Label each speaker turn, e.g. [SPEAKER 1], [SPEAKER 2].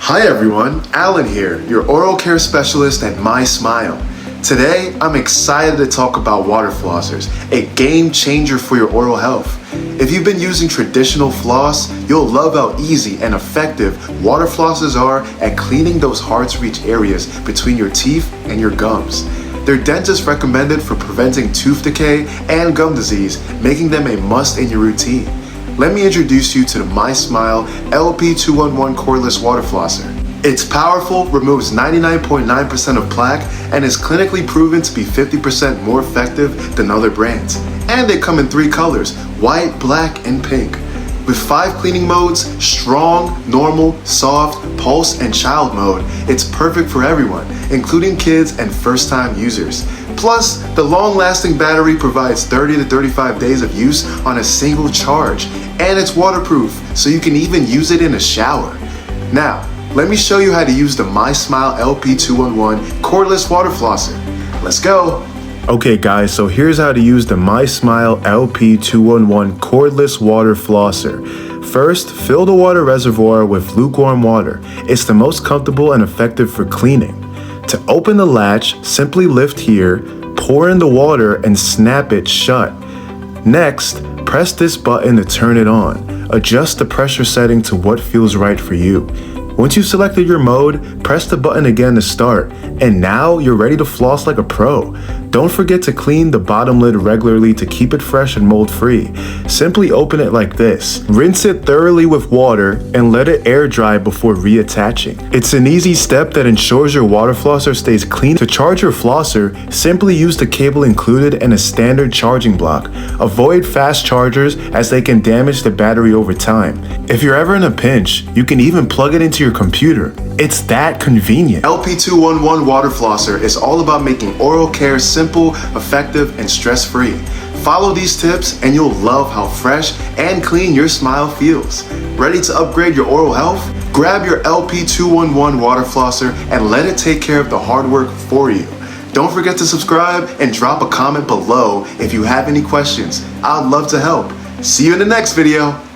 [SPEAKER 1] Hi everyone, Allan here, your oral care specialist at MySmile. Today, I'm excited to talk about water flossers, a game changer for your oral health. If you've been using traditional floss, you'll love how easy and effective water flossers are at cleaning those hard-to-reach areas between your teeth and your gums. They're dentist recommended for preventing tooth decay and gum disease, making them a must in your routine. Let me introduce you to the MySmile LP211 Cordless Water Flosser. It's powerful, removes 99.9% of plaque, and is clinically proven to be 50% more effective than other brands. And they come in 3 colors, white, black, and pink. With 5 cleaning modes, strong, normal, soft, pulse, and child mode, it's perfect for everyone, including kids and first-time users. Plus, the long-lasting battery provides 30 to 35 days of use on a single charge, and it's waterproof, so you can even use it in a shower. Now, let me show you how to use the MySmile LP211 Cordless Water Flosser. Let's go! Okay guys, so here's how to use the MySmile LP211 Cordless Water Flosser. First, fill the water reservoir with lukewarm water. It's the most comfortable and effective for cleaning. To open the latch, simply lift here, pour in the water, and snap it shut. Next, press this button to turn it on. Adjust the pressure setting to what feels right for you. Once you've selected your mode, press the button again to start, and now you're ready to floss like a pro. Don't forget to clean the bottom lid regularly to keep it fresh and mold-free. Simply open it like this. Rinse it thoroughly with water and let it air dry before reattaching. It's an easy step that ensures your water flosser stays clean. To charge your flosser, simply use the cable included and a standard charging block. Avoid fast chargers as they can damage the battery over time. If you're ever in a pinch, you can even plug it into your computer. It's that convenient. LP211 Water Flosser is all about making oral care simple, effective, and stress-free. Follow these tips and you'll love how fresh and clean your smile feels. Ready to upgrade your oral health? Grab your LP211 Water Flosser and let it take care of the hard work for you. Don't forget to subscribe and drop a comment below if you have any questions. I'd love to help. See you in the next video.